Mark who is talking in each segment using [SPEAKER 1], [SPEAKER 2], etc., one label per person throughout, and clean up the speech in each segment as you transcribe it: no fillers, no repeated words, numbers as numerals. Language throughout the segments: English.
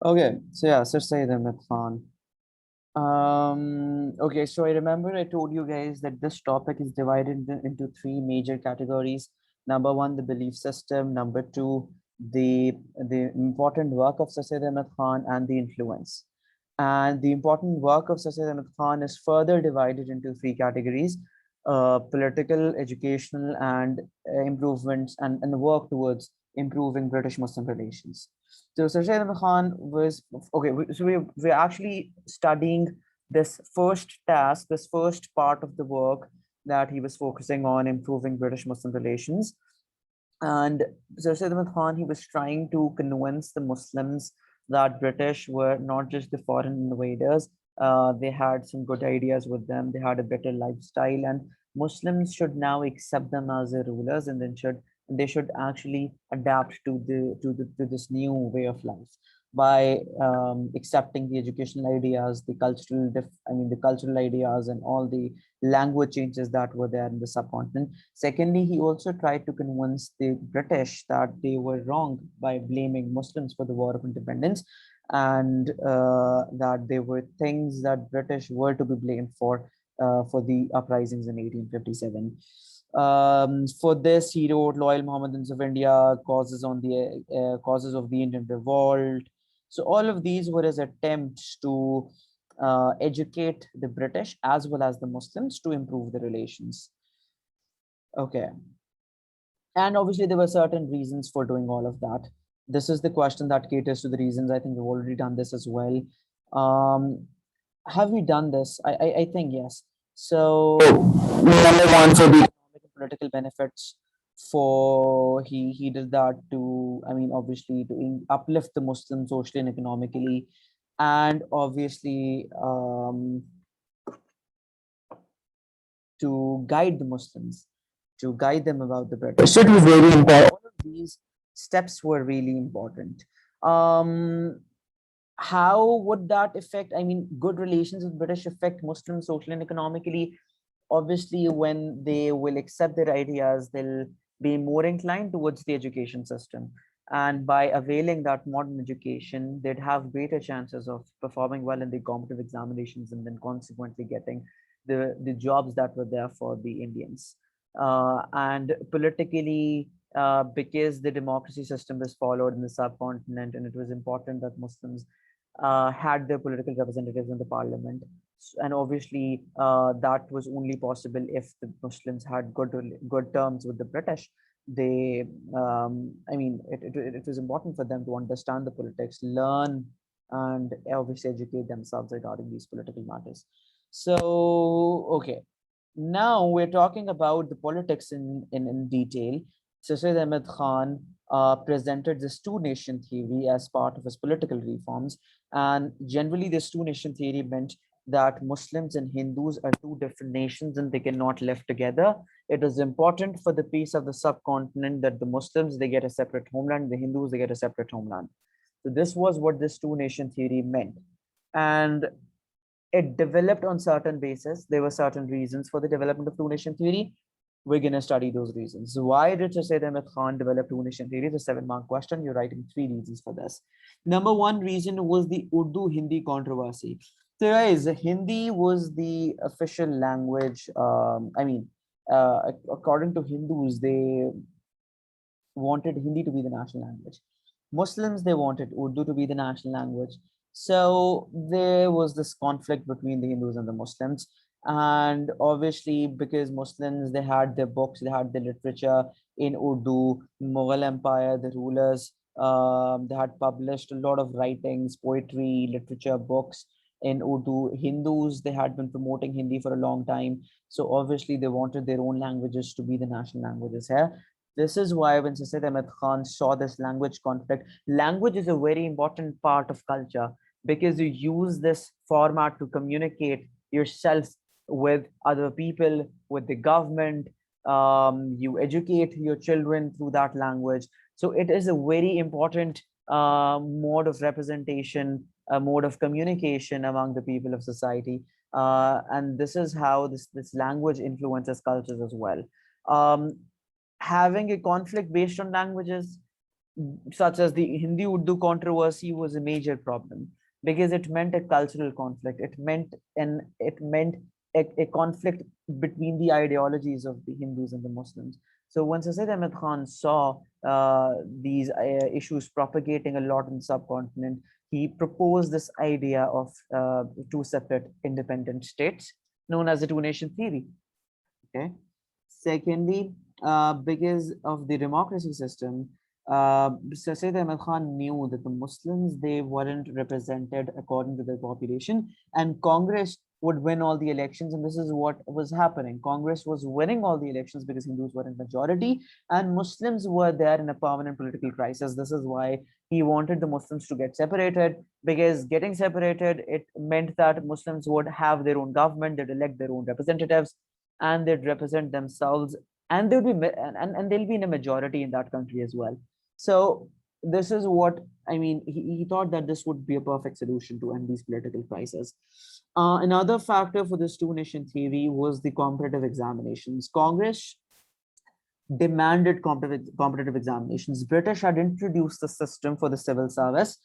[SPEAKER 1] Okay, so yeah, Sir Syed Ahmad Khan. Okay, so I remember I told you guys that this topic is divided into three major categories. Number one, the belief system. Number two, the important work of Sir Syed Ahmad Khan and the influence. And the important work of Sir Syed Ahmad Khan is further divided into three categories: political, educational, and improvements and work towards improving British-Muslim relations. So Sir Syed Ahmad Khan was okay. So we're actually studying this first task, this first part of the work that he was focusing on improving British-Muslim relations. And Sir Syed Ahmad Khan, he was trying to convince the Muslims that British were not just the foreign invaders. They had some good ideas with them. They had a better lifestyle, and Muslims should now accept them as their rulers, and then they should actually adapt to to this new way of life by accepting the educational ideas, the the cultural ideas, and all the language changes that were there in the subcontinent. Secondly, he also tried to convince the British that they were wrong by blaming Muslims for the War of Independence, and that there were things that British were to be blamed for the uprisings in 1857. For this, he wrote Loyal Mohammedans of India, Causes of the Indian Revolt. So all of these were his attempts to educate the British as well as the Muslims to improve the relations. Okay. And obviously there were certain reasons for doing all of that. This is the question that caters to the reasons. I think we've already done this as well. Have we done this? I think yes. So number one, for the economic and political benefits, for he did that to, obviously to uplift the Muslims socially and economically, and obviously to guide the Muslims, to guide them about the British. So it was very important. All of these steps were really important. How would that affect, good relations with British affect Muslims socially and economically? Obviously, when they will accept their ideas, they'll be more inclined towards the education system. And by availing that modern education, they'd have greater chances of performing well in the competitive examinations and then consequently getting the jobs that were there for the Indians. And politically, because the democracy system was followed in the subcontinent, and it was important that Muslims had their political representatives in the parliament. And obviously, that was only possible if the Muslims had good terms with the British. It was important for them to understand the politics, learn, and obviously educate themselves regarding these political matters. So, okay, now we're talking about the politics in detail. Sir Syed Ahmad Khan presented this two-nation theory as part of his political reforms. And generally, this two-nation theory meant that Muslims and Hindus are two different nations and they cannot live together. It is important for the peace of the subcontinent that the Muslims, they get a separate homeland, the Hindus, they get a separate homeland. So this was what this two-nation theory meant. And it developed on certain basis. There were certain reasons for the development of two-nation theory. We're going to study those reasons. Why did Sir Syed Ahmad Khan develop two-nation theory? It's a 7-mark question. You're writing 3 reasons for this. Number one reason was the Urdu-Hindi controversy. So guys, Hindi was the official language. According to Hindus, they wanted Hindi to be the national language. Muslims, they wanted Urdu to be the national language. So there was this conflict between the Hindus and the Muslims. And obviously, because Muslims, they had their books, they had their literature in Urdu, Mughal Empire, the rulers, they had published a lot of writings, poetry, literature, books in Urdu. Hindus, they had been promoting Hindi for a long time. So obviously, they wanted their own languages to be the national languages here. This is why when Sir Syed Ahmad Khan saw this language conflict, language is a very important part of culture because you use this format to communicate yourself with other people, with the government. You educate your children through that language. So it is a very important mode of representation, a mode of communication among the people of society. And this is how this language influences cultures as well. Having a conflict based on languages, such as the Hindi-Urdu controversy was a major problem because it meant a cultural conflict. It meant a conflict between the ideologies of the Hindus and the Muslims. So when Sir Syed Ahmad Khan saw these issues propagating a lot in the subcontinent, he proposed this idea of two separate independent states known as the two-nation theory. Okay. Secondly, because of the democracy system, Sir Syed Ahmad Khan knew that the Muslims, they weren't represented according to their population, and Congress would win all the elections. And this is what was happening. Congress was winning all the elections because Hindus were in majority and Muslims were there in a permanent political crisis. This is why he wanted the Muslims to get separated, because getting separated, it meant that Muslims would have their own government, they'd elect their own representatives, and they'd represent themselves, and they'll be and they'll be in a majority in that country as well. So this is what I mean. He thought that this would be a perfect solution to end these political crises. Another factor for this two-nation theory was the competitive examinations. Congress demanded competitive examinations. British had introduced the system for the civil service.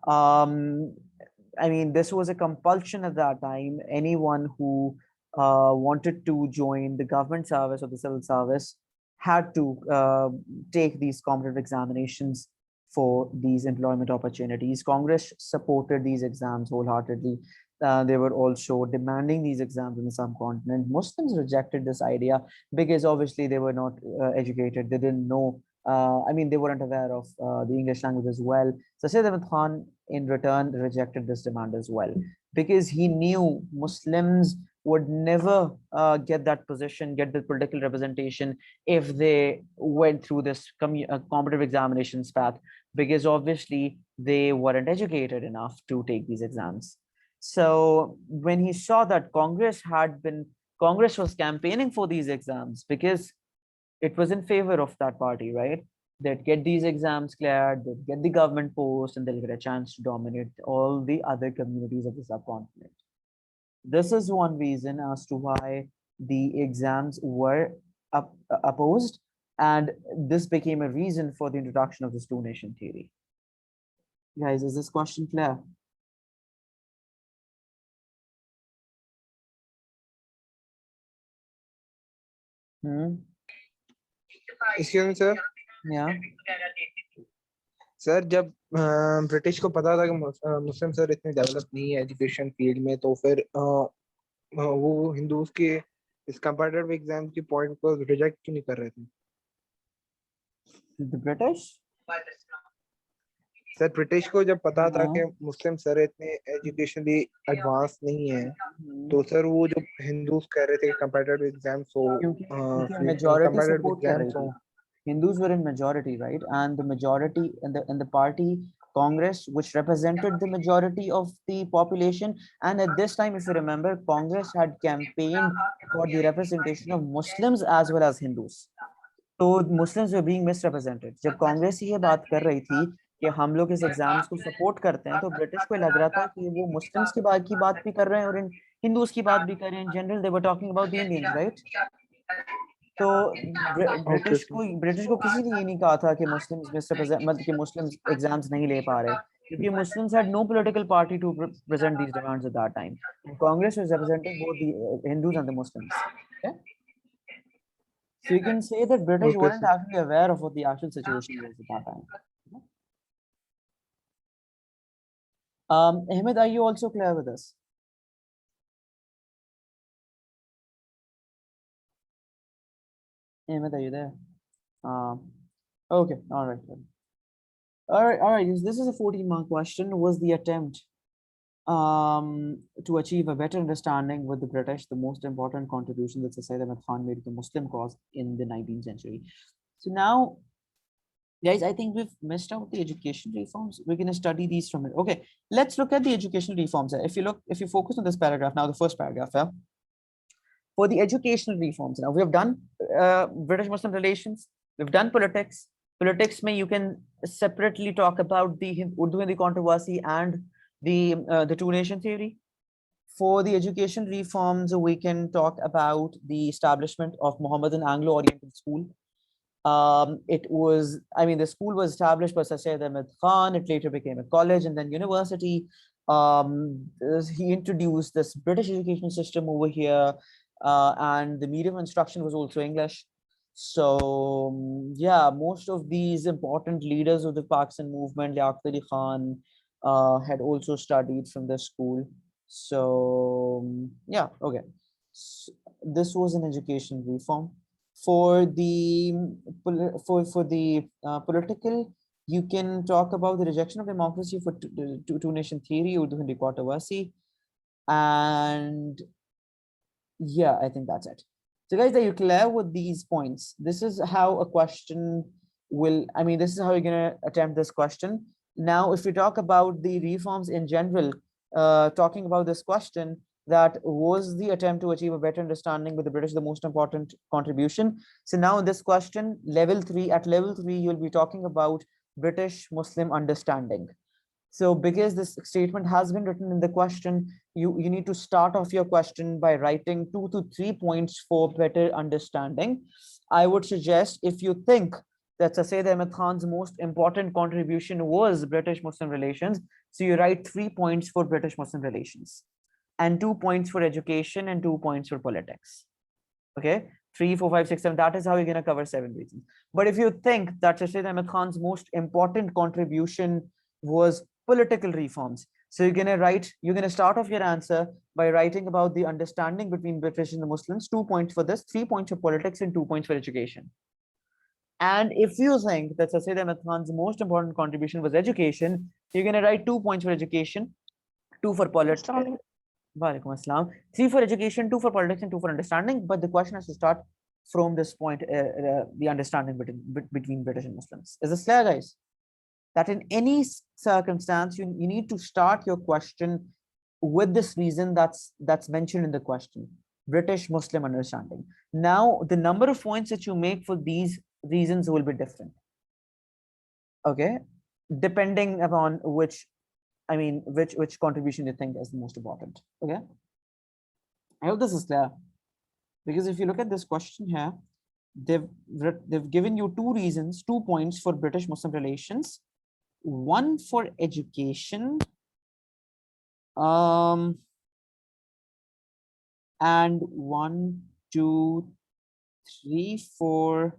[SPEAKER 1] I mean, this was a compulsion at that time. Anyone who wanted to join the government service or the civil service had to take these competitive examinations for these employment opportunities. Congress supported these exams wholeheartedly. They were also demanding these exams in the subcontinent. Muslims rejected this idea because obviously they were not educated. They didn't know. I mean, they weren't aware of the English language as well. So Syed Ahmad Khan, in return, rejected this demand as well because he knew Muslims would never get that position, get the political representation if they went through this competitive examinations path, because obviously they weren't educated enough to take these exams. So when he saw that Congress was campaigning for these exams because it was in favor of that party, right? They'd get these exams cleared, they'd get the government post, and they'll get a chance to dominate all the other communities of the subcontinent. This is one reason as to why the exams were opposed, and this became a reason for the introduction of this two-nation theory. Guys, is this question clear?
[SPEAKER 2] Excuse me, sir.
[SPEAKER 1] Yeah.
[SPEAKER 2] Sir जब British को पता था कि मुस्लिम sir इतने develop नहीं है education field में, तो फिर वो हिंदूज के इस कंपैरेटिव एग्जाम की पॉइंट को रिजेक्ट क्यों नहीं कर रहे थे?
[SPEAKER 1] The British?
[SPEAKER 2] सर ब्रिटिश को जब पता था कि मुस्लिम सर इतने एजुकेशनली एडवांस नहीं है, तो सर वो जो हिंदूज कह रहे थे कंपैरेटिव एग्जाम्स हो,
[SPEAKER 1] मेजॉरिटी सपोर्ट कर रही थी. Hindus were in majority, right? And the majority in the party Congress, which represented the majority of the population. And at this time, if you remember, Congress had campaigned for the representation of Muslims as well as Hindus. So Muslims were being misrepresented. जब कांग्रेस ये बात कर रही थी कि हम लोग इस एग्जाम्स को सपोर्ट करते हैं, तो ब्रिटिश को लग रहा था कि वो मुस्लिम्स की बात भी कर रहे हैं और इन हिंदूज की बात भी कर रहे हैं. In general they were talking about the Indians, right? तो ब्रिटिश को किसी ने ये नहीं कहा था कि मुस्लिम्स मिसरिप्रेजेंट, मतलब कि मुस्लिम्स एग्जाम्स नहीं ले पा रहे, क्योंकि Muslims had no political party to present these demands at that time. And Congress was representing both the Hindus and the Muslims. Okay? So you can say that British weren't actually aware of what the actual situation was at that time. Ahmed, are you also clear with this? Ahmed, are you there? Okay, all right. All right. This is a 14-mark question. Was the attempt to achieve a better understanding with the British the most important contribution that Sir Syed Ahmad Khan made to the Muslim cause in the 19th century? So now, guys, I think we've missed out the education reforms. We're going to study these from it. Okay, let's look at the educational reforms. If you focus on this paragraph now, the first paragraph, yeah. For the educational reforms, now we have done British-Muslim relations, we've done politics. Politics, you can separately talk about the Urdu and the controversy and the two-nation theory. For the education reforms, we can talk about the establishment of Mohammedan Anglo-Oriental School. It was, I mean, the school was established by Sir Syed Ahmad Khan. It later became a college and then university. He introduced this British education system over here, and the medium of instruction was also English. So yeah, most of these important leaders of the Pakistan movement, Liaquat Ali Khan, had also studied from the school. So yeah, okay. So this was an education reform. For the political, you can talk about the rejection of democracy for two-nation theory, Urdu Hindi controversy, and yeah, I think that's it. So guys, are you clear with these points? This is how a question will, I mean, this is how you're gonna attempt this question. Now, if we talk about the reforms in general, talking about this question, that was the attempt to achieve a better understanding with the British the most important contribution. So now in this question, at level 3, you'll be talking about British Muslim understanding. So because this statement has been written in the question, you need to start off your question by writing 2 to 3 points for better understanding. I would suggest, if you think that Sir Syed Ahmad Khan's most important contribution was British-Muslim relations, so you write 3 points for British-Muslim relations, and 2 points for education, and 2 points for politics. Okay, 3, 4, 5, 6, 7. That is how you're going to cover 7 reasons. But if you think that Sir Syed Ahmad Khan's most important contribution was political reforms, so you're going to start off your answer by writing about the understanding between British and the Muslims, 2 points for this, 3 points for politics, and 2 points for education. And if you think that Sir Syed Ahmad Khan's most important contribution was education, you're going to write 2 points for education, 2 for politics. Walaikum Assalam. 3 for education, 2 for politics, and 2 for understanding. But the question has to start from this point, the understanding between British and Muslims. Is this clear, guys? That in any circumstance, you need to start your question with this reason that's mentioned in the question, British Muslim understanding. Now, the number of points that you make for these reasons will be different. Okay, depending upon which contribution you think is the most important. Okay, I hope this is clear, because if you look at this question here, they've given you 2 reasons, 2 points for British Muslim relations, 1 for education, and 1, 2, 3, 4.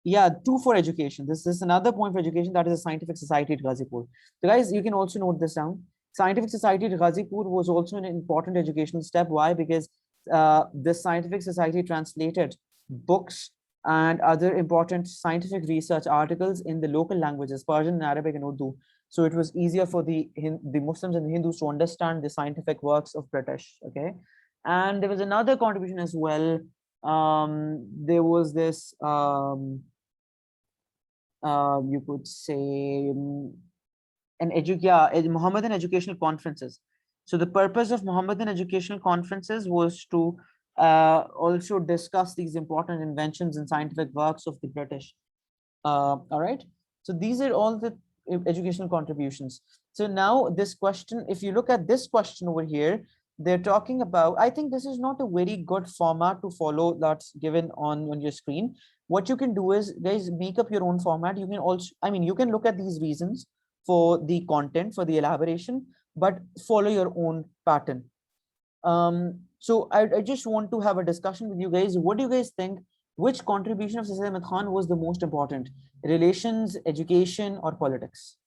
[SPEAKER 1] Yeah, 2 for education. This is another point for education, that is a scientific society at Ghazipur. So guys, you can also note this down. Scientific society at Ghazipur was also an important educational step. Why? Because this scientific society translated books and other important scientific research articles in the local languages, Persian, Arabic, and Urdu. So it was easier for the Muslims and the Hindus to understand the scientific works of British. Okay, and there was another contribution as well. There was this you could say Mohammedan educational conferences. So the purpose of Mohammedan educational conferences was to also discuss these important inventions and scientific works of the British. All right, so these are all the educational contributions. So now this question, if you look at this question over here, they're talking about, I think this is not a very good format to follow that's given on your screen. What you can do is, guys, make up your own format. You can also, you can look at these reasons for the content, for the elaboration, but follow your own pattern. So I just want to have a discussion with you guys. What do you guys think? Which contribution of Sir Syed Ahmad Khan was the most important? Relations, education, or politics?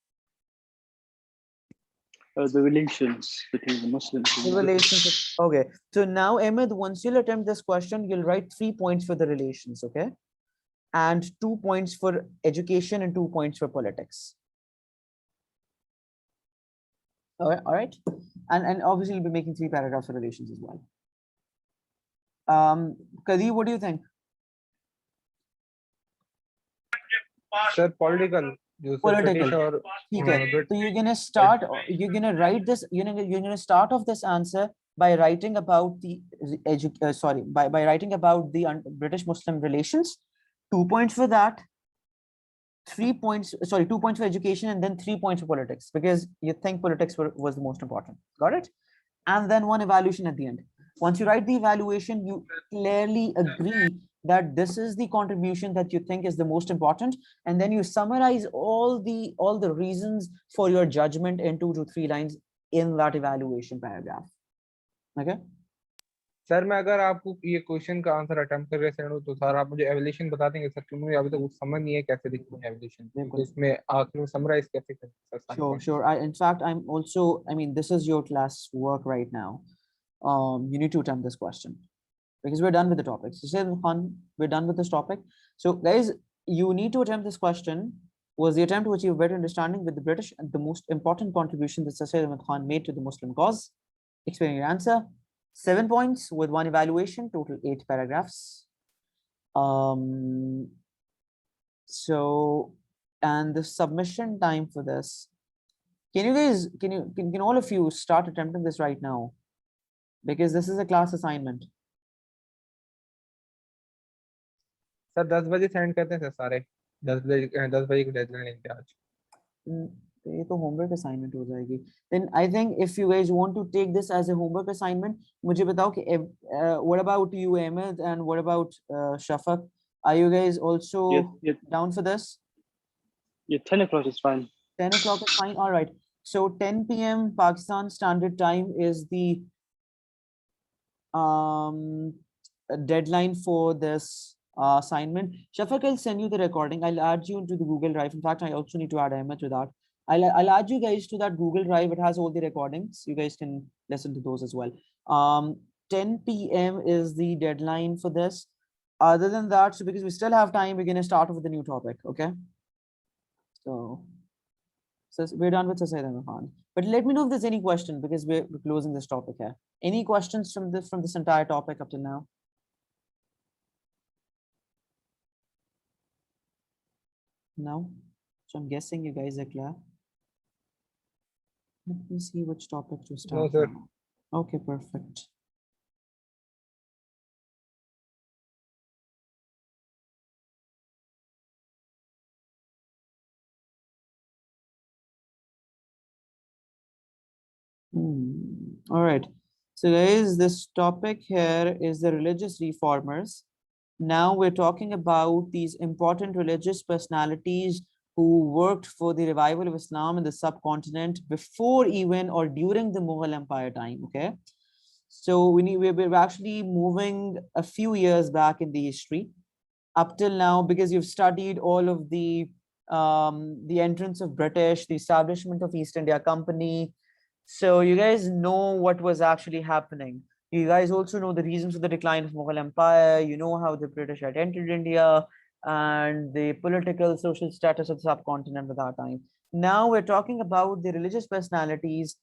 [SPEAKER 3] The relations between the Muslims.
[SPEAKER 1] The relationship. Okay. So now, Ahmed, once you'll attempt this question, you'll write 3 points for the relations, okay? And 2 points for education and 2 points for politics. All right. And obviously, you'll be making 3 paragraphs for relations as well. Kadi, what do you think?
[SPEAKER 2] Sir, political.
[SPEAKER 1] Political. So you're gonna start. You're gonna write this. You're gonna start off this answer by writing about the by writing about the British Muslim relations. 2 points for that. 3 points. Sorry, 2 points for education, and then 3 points for politics, because you think politics was the most important. Got it? And then 1 evaluation at the end. Once you write the evaluation, you clearly agree that this is the contribution that you think is the most important, and then you summarize all the reasons for your judgment in 2 to 3 lines in that evaluation paragraph. Okay.
[SPEAKER 2] Sir मैं अगर आपको ये question का answer attempt कर रहे हैं तो sir आप मुझे एवल्यूशन बता देंगे सर, क्योंकि मुझे अभी तक कुछ समझ नहीं है कैसे लिखते हैं एवल्यूशन, तो उसमें आखिर में समराइज कैसे करते हैं sir?
[SPEAKER 1] Sure. In fact, I mean, this is your class work right now. You need to attempt this question because we're done with the topic. So, Syed Ahmad Khan, we're done with this topic. So, guys, you need to attempt this question. Was the attempt to achieve better understanding with the British and the most important contribution that Sir Syed Ahmad Khan made to the Muslim cause? Explain your answer. 7 points with 1 evaluation, total 8 paragraphs. So, and the submission time for this, can you guys, can all of you start attempting this right now? Because this is a class assignment.
[SPEAKER 2] Sir 10 बजे send करते हैं sir सारे, 10 बजे की deadline है आज।
[SPEAKER 1] ये तो homework assignment हो जाएगी. Then I think if you guys want to take this as a homework assignment, मुझे बताओ कि what about you, Ahmed, and what about Shafaq? Are you guys also down for this?
[SPEAKER 3] Yeah, 10 o'clock is fine.
[SPEAKER 1] 10 o'clock is fine. All right. So 10 p.m. Pakistan Standard Time is the deadline for this assignment. Shafaq, I'll send you the recording. I'll add you into the Google Drive. In fact, I also need to add Ahmed to that. I'll add you guys to that Google Drive. It has all the recordings. You guys can listen to those as well. 10 p.m. is the deadline for this. Other than that, so because we still have time, we're going to start with the new topic. Okay. So we're done with Sir Syed Ahmad Khan. But let me know if there's any question, because we're closing this topic here. Any questions from this entire topic up till now? No? So I'm guessing you guys are clear. Let me see which topic to start.
[SPEAKER 2] No, sir.
[SPEAKER 1] Now. Okay, perfect. All right. So guys, this topic here is the religious reformers. Now we're talking about these important religious personalities who worked for the revival of Islam in the subcontinent before even or during the Mughal Empire time. Okay. So we're actually moving a few years back in the history up till now, because you've studied all of the entrance of British, the establishment of East India Company. So you guys know what was actually happening. You guys also know the reasons for the decline of Mughal Empire. You know how the British had entered India and the political, social status of the subcontinent at that time. Now we're talking about the religious personalities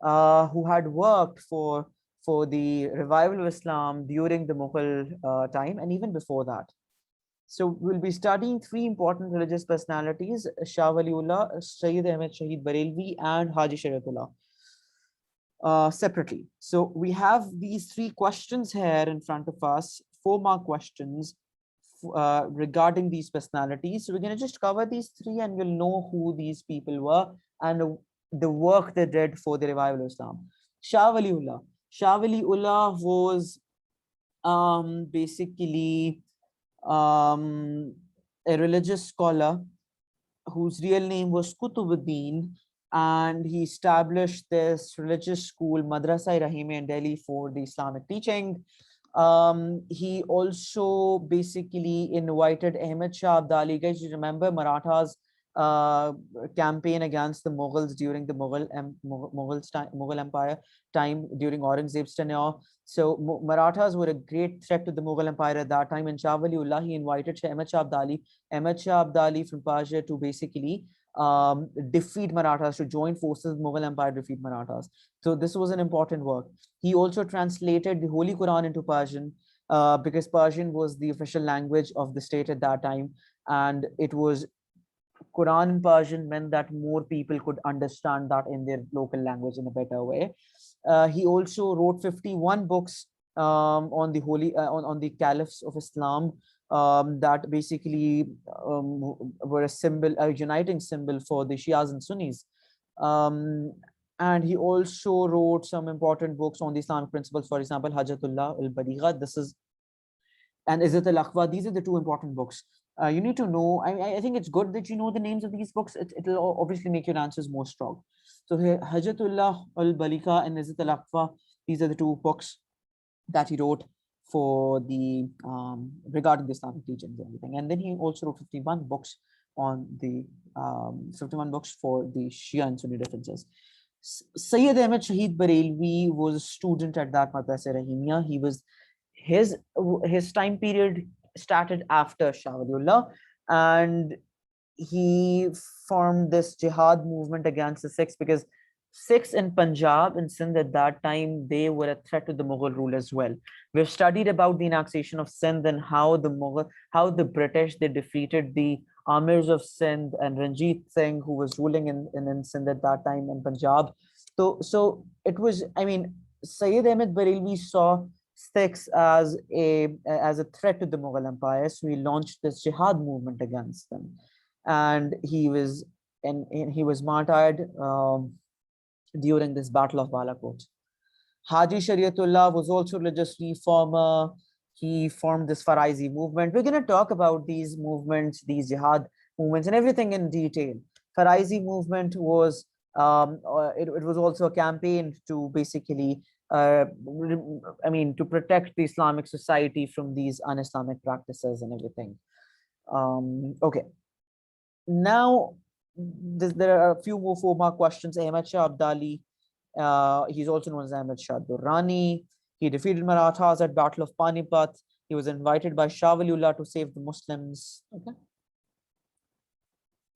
[SPEAKER 1] who had worked for the revival of Islam during the Mughal time and even before that. So we'll be studying 3 important religious personalities: Shah Waliullah, Sayyid Ahmed Shahid Barelvi, and Haji Shariatullah. Separately. So we have these 3 questions here in front of us, 4-mark questions regarding these personalities. So we're going to just cover these 3 and you'll know who these people were and the work they did for the revival of Islam. Shah Waliullah. Shah Waliullah was basically a religious scholar whose real name was Qutubuddin, and he established this religious school, Madrasa Rahimi, in Delhi for the Islamic teaching. He also basically invited Ahmad Shah Abdali. Guys, you remember Marathas campaign against the Mughals during the Mughal Empire time during Aurangzeb's tenure. So Marathas were a great threat to the Mughal Empire at that time. And Shah Waliullah, he invited Ahmad Shah Abdali from Persia to basically defeat Marathas, to join forces with Mughal Empire to defeat Marathas. So this was an important work. He also translated the Holy Quran into Persian because Persian was the official language of the state at that time, and it was Quran in Persian meant that more people could understand that in their local language in a better way. He also wrote 51 books on the on the caliphs of Islam that basically were a symbol, a uniting symbol for the Shias and Sunnis. And he also wrote some important books on the Islamic principles. For example, Hajatullah al-Baligha. This is and Izzat al-Aqwa. These are the two important books. You need to know, I think it's good that you know the names of these books. It'll obviously make your answers more strong. So here, Hajjatullah al-Balika and Izzat al-Aqwa, these are the two books that he wrote for the regarding the Islamic teachings and everything. And then he also wrote 51 books on the 51 books for the Shia and Sunni differences. Syed Ahmad Shahid Barelvi was a student at that Madrasa Rahimia. He was his time period started after Shah Waliullah, and he formed this jihad movement against the Sikhs, because Sikhs in Punjab and Sindh at that time, they were a threat to the Mughal rule as well. We've studied about the annexation of Sindh and how the British, they defeated the Amirs of Sindh and Ranjit Singh, who was ruling in Sindh at that time in Punjab. So it was, I mean, Syed Ahmad Barelvi saw Sikhs as a threat to the Mughal Empire, so he launched this jihad movement against them, and he was martyred during this Battle of Balakot. Haji Shariatullah was also a religious reformer. He formed this Faraizi movement. We're going to talk about these movements, these jihad movements, and everything in detail. Faraizi movement was it was also a campaign to basically to protect the Islamic society from these un-Islamic practices and everything. Okay. Now, there are a few more 4-mark questions. Ahmad Shah Abdali, he's also known as Ahmad Shah Durrani. He defeated Marathas at Battle of Panipat. He was invited by Shah Waliullah to save the Muslims. Okay.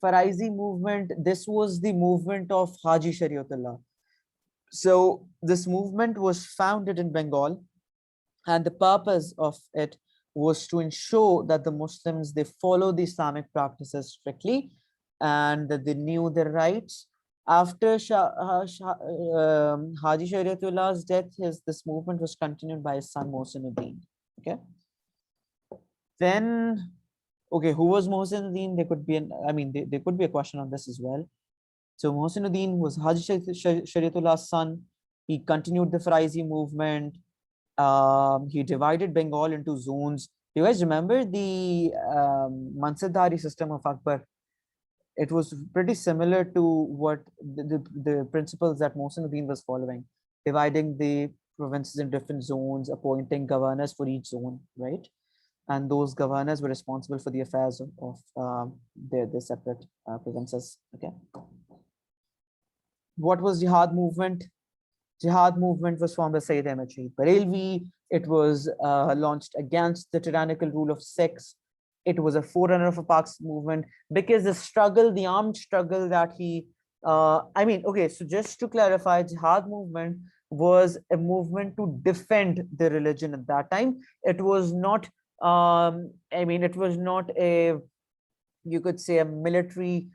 [SPEAKER 1] Faraizi movement, this was the movement of Haji Shariatullah. So this movement was founded in Bengal, and the purpose of it was to ensure that the Muslims, they follow the Islamic practices strictly and that they knew their rights. After Haji Shariatullah's death, this movement was continued by his son Mohsinuddin. Okay. Then, okay, who was Mohsinuddin? There could be there could be a question on this as well. So Mohsinuddin was Haji Shariatullah's son. He continued the Faraizi movement. He divided Bengal into zones. Do you guys remember the Mansabdari system of Akbar? It was pretty similar to what the principles that Mohsinuddin was following, dividing the provinces in different zones, appointing governors for each zone, right? And those governors were responsible for the affairs of their separate provinces. Okay. What was Jihad movement? Jihad movement was formed by Syed Ahmad Shahid Barelvi. It was launched against the tyrannical rule of Sikhs. It was a forerunner of a PAK movement, because the armed struggle that he, okay, so just to clarify, Jihad movement was a movement to defend the religion at that time. It was not, it was not you could say, a military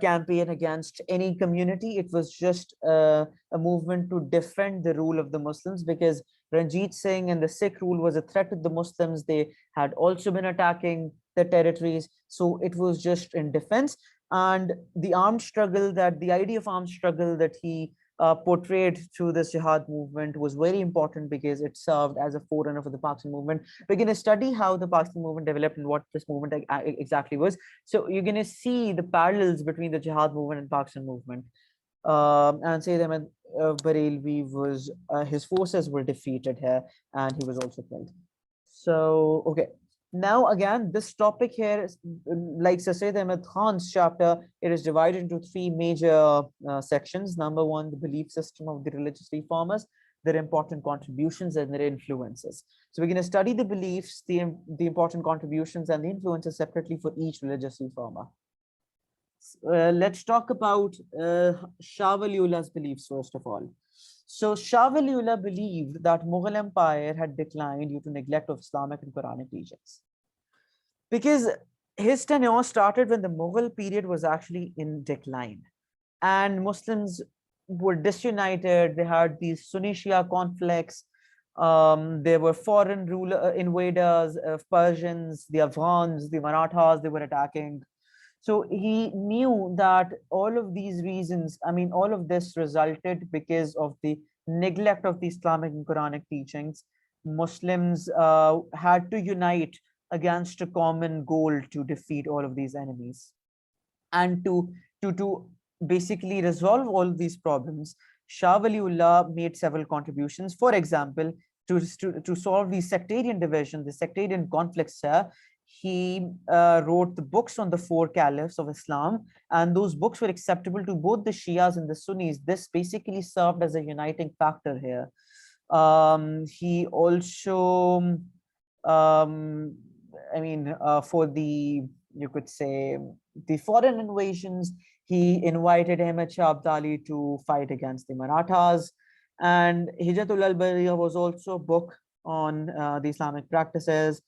[SPEAKER 1] campaign against any community. It was just a movement to defend the rule of the Muslims, because Ranjit Singh and the Sikh rule was a threat to the Muslims. They had also been attacking the territories. So it was just in defense. And the idea of armed struggle that he portrayed through this jihad movement was very important, because it served as a forerunner for the Pakistan movement. We're going to study how the Pakistan movement developed and what this movement exactly was. So you're going to see the parallels between the jihad movement and Pakistan movement. And Syed Ahmad Barelvi was, his forces were defeated here, and he was also killed. So, okay. Now, again, this topic here, like Sir Syed Ahmad Khan's chapter, it is divided into 3 major sections. Number 1, the belief system of the religious reformers, their important contributions and their influences. So we're going to study the beliefs, the important contributions and the influences separately for each religious reformer. Let's talk about Shah Waliullah's beliefs first of all. So Shah Waliullah believed that Mughal Empire had declined due to neglect of Islamic and Quranic teachings, because his tenure started when the Mughal period was actually in decline, and Muslims were disunited. They had these Sunni Shia conflicts. There were foreign invaders of Persians, the Afghans, the Marathas, they were attacking. So he knew that all of these reasons, all of this resulted because of the neglect of the Islamic and Quranic teachings. Muslims had to unite against a common goal to defeat all of these enemies. And to basically resolve all these problems, Shah Waliullah made several contributions. For example, to solve the sectarian division, the sectarian conflicts here, he wrote the books on the four caliphs of Islam, and those books were acceptable to both the Shias and the Sunnis. This basically served as a uniting factor here. He also, for the, you could say, the foreign invasions, he invited Ahmad Shah Abdali to fight against the Marathas. And Hijatul al-Bariya was also a book on the Islamic practices.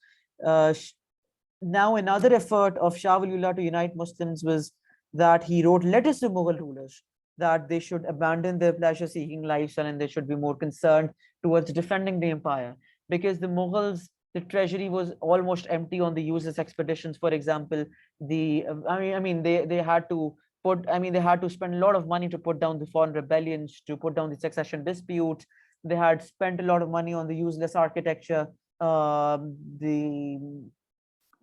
[SPEAKER 1] Now, another effort of Shah Waliullah to unite Muslims was that he wrote letters to Mughal rulers that they should abandon their pleasure-seeking lifestyle and they should be more concerned towards defending the empire, because the Mughals, the treasury was almost empty on the useless expeditions. For example, they had to they had to spend a lot of money to put down the foreign rebellions, to put down the succession dispute. They had spent a lot of money on the useless architecture, the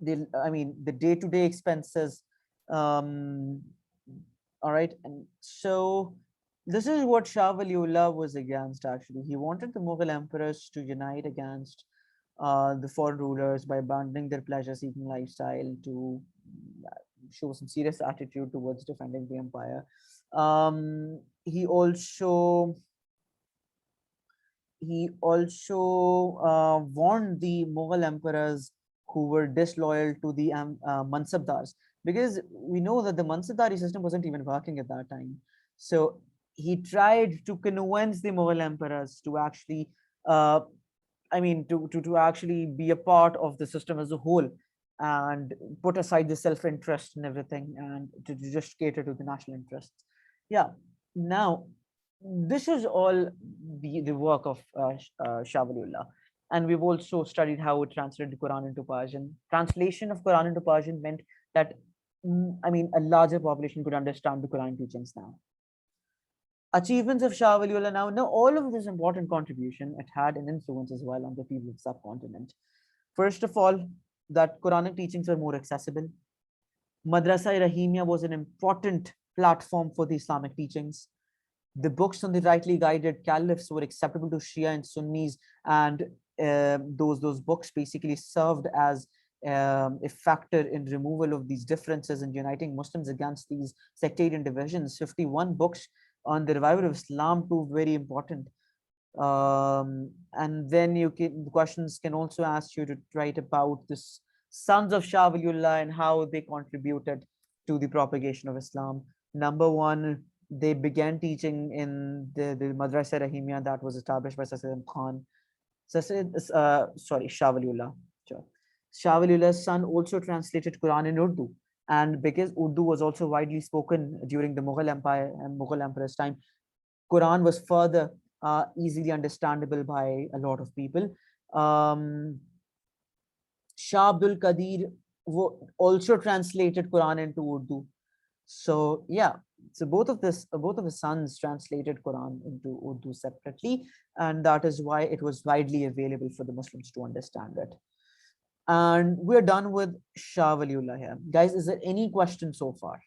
[SPEAKER 1] day-to-day expenses. All right, and so this is what Shah Waliullah was against. Actually, he wanted the Mughal emperors to unite against the foreign rulers by abandoning their pleasure-seeking lifestyle, to show some serious attitude towards defending the empire. He also warned the Mughal emperors who were disloyal to the Mansabdars, because we know that the Mansabdari system wasn't even working at that time. So he tried to convince the Mughal emperors to actually, to actually be a part of the system as a whole, and put aside the self-interest and everything, and to just cater to the national interests. Yeah. Now, this is all the work of Shah Waliullah. And we've also studied how it translated the Quran into Persian. Translation of Quran into Persian meant that, a larger population could understand the Quran teachings now. Achievements of Shah Waliullah now, all of this important contribution, it had an influence as well on the people of the subcontinent. First of all, that Quranic teachings were more accessible. Madrasa-e-Rahimiyya was an important platform for the Islamic teachings. The books on the rightly guided caliphs were acceptable to Shia and Sunnis, and those books basically served as a factor in removal of these differences and uniting Muslims against these sectarian divisions. 51 books on the revival of Islam proved very important. And then the questions can also ask you to write about the sons of Shah Waliullah and how they contributed to the propagation of Islam. Number one, they began teaching in the Madrasa Rahimiyya that was established by Sir Syed Ahmad Khan. Shah Waliullah. Sure. Shah Waliullah's son also translated Quran in Urdu. And because Urdu was also widely spoken during the Mughal Empire and Mughal Emperor's time, Quran was further easily understandable by a lot of people. Shah Abdul Qadir also translated Quran into Urdu. So yeah, so both of his sons translated Quran into Urdu separately, and that is why it was widely available for the Muslims to understand it. And we're done with Shah Waliullah here. Guys, is there any question so far?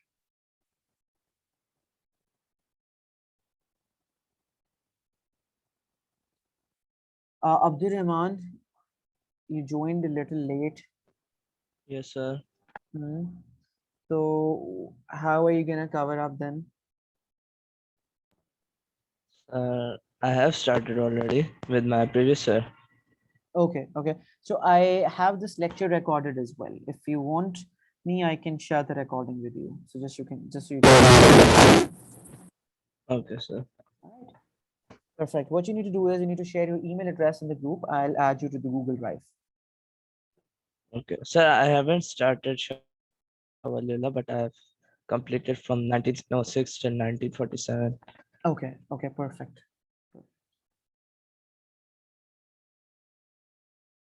[SPEAKER 1] Abdur Rahman, you joined a little late.
[SPEAKER 4] Yes, sir.
[SPEAKER 1] So how are you gonna cover up then?
[SPEAKER 4] I have started already with my previous sir.
[SPEAKER 1] Okay. So I have this lecture recorded as well. If you want me, I can share the recording with you. So so you can.
[SPEAKER 4] Okay, sir.
[SPEAKER 1] All right. Perfect. What you need to do is you need to share your email address in the group. I'll add you to the Google Drive.
[SPEAKER 4] Okay, sir. I haven't started Shah Waliullah, but I have completed from 1906 to 1947.
[SPEAKER 1] Okay. Perfect.